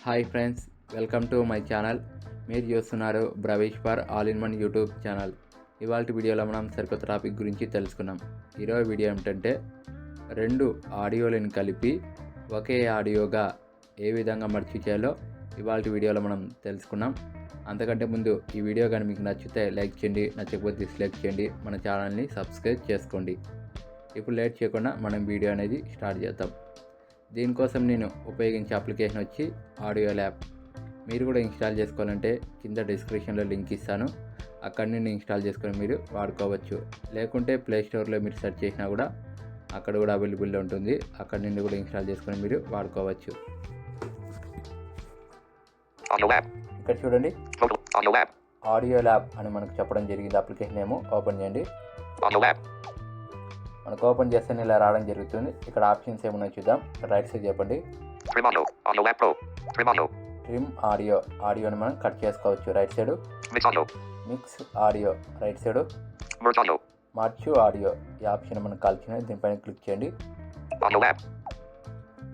Hi friends, welcome to my channel. మీరు చూస్తున్నారు Bravesh for all in one YouTube channel. ఇవాళ వీడియోలో మనం సరికొత్త టాపిక్ గురించి తెలుసుకున్నాం. ఈరోజు వీడియో ఏమిటంటే రెండు ఆడియోలను కలిపి ఒకే ఆడియోగా ఏ విధంగా మర్చి చేయాలో ఇవాళ వీడియోలో మనం తెలుసుకున్నాం. అంతకంటే ముందు ఈ వీడియో కానీ మీకు నచ్చితే లైక్ చేయండి, నచ్చకపోతే డిస్లైక్ చేయండి, మన ఛానల్ని సబ్స్క్రైబ్ చేసుకోండి. ఇప్పుడు లేట్ చేయకుండా మనం వీడియో అనేది స్టార్ట్ చేద్దాం. దీనికోసం నేను ఉపయోగించే అప్లికేషన్ వచ్చి ఆడియో ల్యాబ్. మీరు కూడా ఇన్స్టాల్ చేసుకోవాలంటే కింద డిస్క్రిప్షన్లో లింక్ ఇస్తాను, అక్కడి నుండి ఇన్స్టాల్ చేసుకొని మీరు వాడుకోవచ్చు. లేకుంటే ప్లే స్టోర్లో మీరు సెర్చ్ చేసినా కూడా అక్కడ కూడా అవైలబుల్లో ఉంటుంది, అక్కడి నుండి కూడా ఇన్స్టాల్ చేసుకొని మీరు వాడుకోవచ్చు. ఇక్కడ చూడండి, ఆడియో ల్యాబ్ అని మనకు చెప్పడం జరిగింది. అప్లికేషన్ ఏమో ఓపెన్ చేయండి. మనకు ఓపెన్ చేస్తే ఇలా రావడం జరుగుతుంది. ఇక్కడ ఆప్షన్స్ ఏమన్నా చూద్దాం. ఇక్కడ రైట్ సైడ్ చెప్పండి, ట్రిమ్ ఆడియో. ఆడియోని మనం కట్ చేసుకోవచ్చు. Right side mix audio, right side మార్చు ఆడియో. ఈ ఆప్షన్ మనకు కాల్చిన దీనిపైన క్లిక్ చేయండి.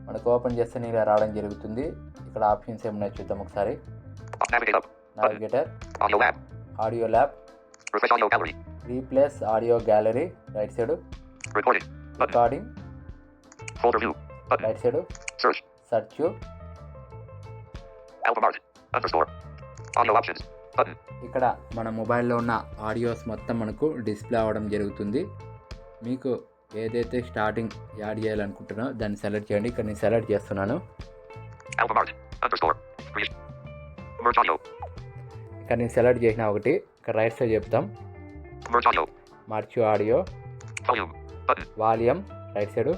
మనకు ఓపెన్ చేస్తే ఇలా రావడం జరుగుతుంది. ఇక్కడ ఆప్షన్స్ ఏమన్నా చూద్దాం ఒకసారి. Navigator, audio lab, replace audio gallery, right side recording, right side search, ఇక్కడ మన మొబైల్లో ఉన్న ఆడియోస్ మొత్తం మనకు డిస్ప్లే అవ్వడం జరుగుతుంది. మీకు ఏదైతే స్టార్టింగ్ యాడ్ చేయాలనుకుంటున్నారో దాన్ని సెలెక్ట్ చేయండి. ఇక్కడ నేను సెలెక్ట్ చేస్తున్నాను. ఇక్కడ నేను సెలెక్ట్ చేసిన ఒకటి ఇక్కడ రైట్ సైడ్ చెప్తాం, మార్చు audio, volume, right side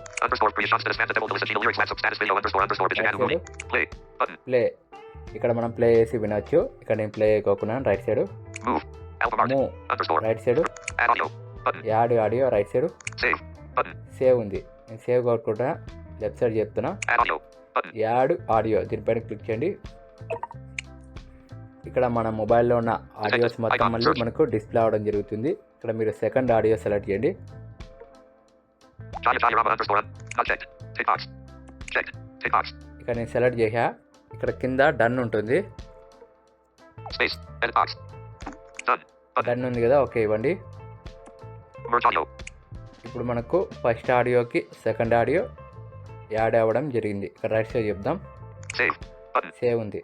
play. ఇక్కడ మనం ప్లే చేసి వినొచ్చు. ఇక్కడ నేను ప్లే అయిపోకున్నాను. Right side move, right side add audio, right side save ఉంది. నేను సేవ్ కొట్టుకుంటా. లెఫ్ట్ సైడ్ చెప్తున్నా, యాడ్ ఆడియో. దీనిపైన క్లిక్ చేయండి. ఇక్కడ మన మొబైల్లో ఉన్న ఆడియోస్ మొత్తం మళ్ళీ మనకు డిస్ప్లే అవ్వడం జరుగుతుంది. ఇక్కడ మీరు సెకండ్ ఆడియో సెలెక్ట్ చేయండి. ఇక్కడ నేను సెలెక్ట్ చేసా. ఇక్కడ కింద డన్ ఉంటుంది. డన్ ఉంది కదా, ఓకే ఇవ్వండి. ఇప్పుడు మనకు ఫస్ట్ ఆడియోకి సెకండ్ ఆడియో యాడ్ అవ్వడం జరిగింది. ఇక్కడ రైట్ సైడ్ చెప్దాం, సేవ్ ఉంది.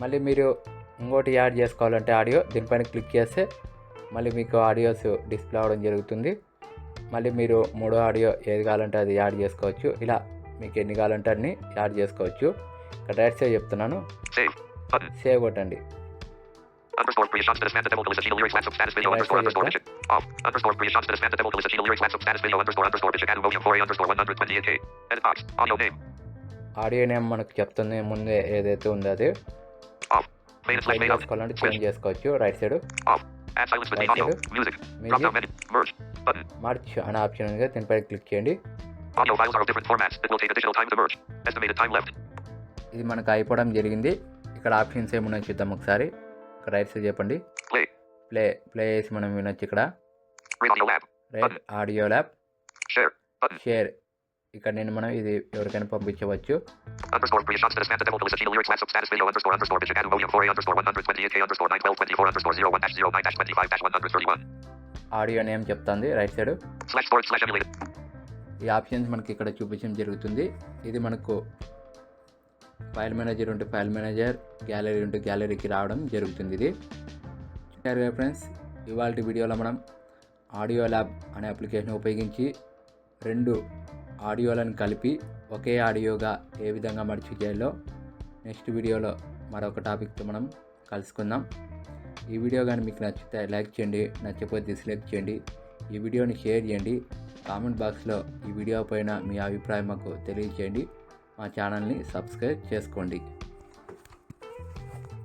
మళ్ళీ మీరు ఇంకోటి యాడ్ చేసుకోవాలంటే ఆడియో దీనిపైన క్లిక్ చేస్తే మళ్ళీ మీకు ఆడియోస్ డిస్ప్లే అవ్వడం జరుగుతుంది. మళ్ళీ మీరు మూడో ఆడియో ఏది కావాలంటే అది యాడ్ చేసుకోవచ్చు. ఇలా మీకు ఎన్ని కావాలంటే అన్ని యాడ్ చేసుకోవచ్చు. ఇక్కడ రైట్ సైడ్ చెప్తున్నాను, సేవ్ కొట్టండి. ఆడియో నేమ్ మనకు చెప్తుంది ముందే ఏదైతే ఉందో అది. చేంజ్ చేసుకోవాలంటే చేంజ్ చేసుకోవచ్చు. రైట్ సైడ్ మార్చ్ అనే ఆప్షన్ ఉంది, దీనిపై క్లిక్ చేయండి. ఇది మనకు అయిపోవడం జరిగింది. ఇక్కడ ఆప్షన్స్ ఏమున్నాయో చూద్దాం ఒకసారి. ఇక్కడ రైట్ సైడ్ చెప్పండి, ప్లే చేసి మనం వినొచ్చు. ఇక్కడ రైట్ ఆడియో ల్యాబ్, షేర్. ఇక్కడ నేను మనం ఇది ఎవరికైనా పంపించవచ్చు. ఆడియో నేమ్ చెప్తుంది రైట్ సైడ్. ఈ ఆప్షన్స్ మనకి ఇక్కడ చూపించడం జరుగుతుంది. ఇది మనకు ఫైల్ మేనేజర్ ఉంటే ఫైల్ మేనేజర్, గ్యాలరీ ఉంటే గ్యాలరీకి రావడం జరుగుతుంది. ఇది ఫ్రెండ్స్, ఇవాళ వీడియోలో మనం ఆడియో ల్యాబ్ అనే అప్లికేషన్ ఉపయోగించి రెండు ఆడియోలను కలిపి ఒకే ఆడియోగా ఏ విధంగా మర్చి చేయాలో నెక్స్ట్ వీడియోలో మరొక టాపిక్తో మనం కలుసుకుందాం. ఈ వీడియో కానీ మీకు నచ్చితే లైక్ చేయండి, నచ్చకపోతే డిస్లైక్ చేయండి. ఈ వీడియోని షేర్ చేయండి. కామెంట్ బాక్స్లో ఈ వీడియో పైన మీ అభిప్రాయం మాకు తెలియజేయండి. మా ఛానల్ని సబ్స్క్రైబ్ చేసుకోండి.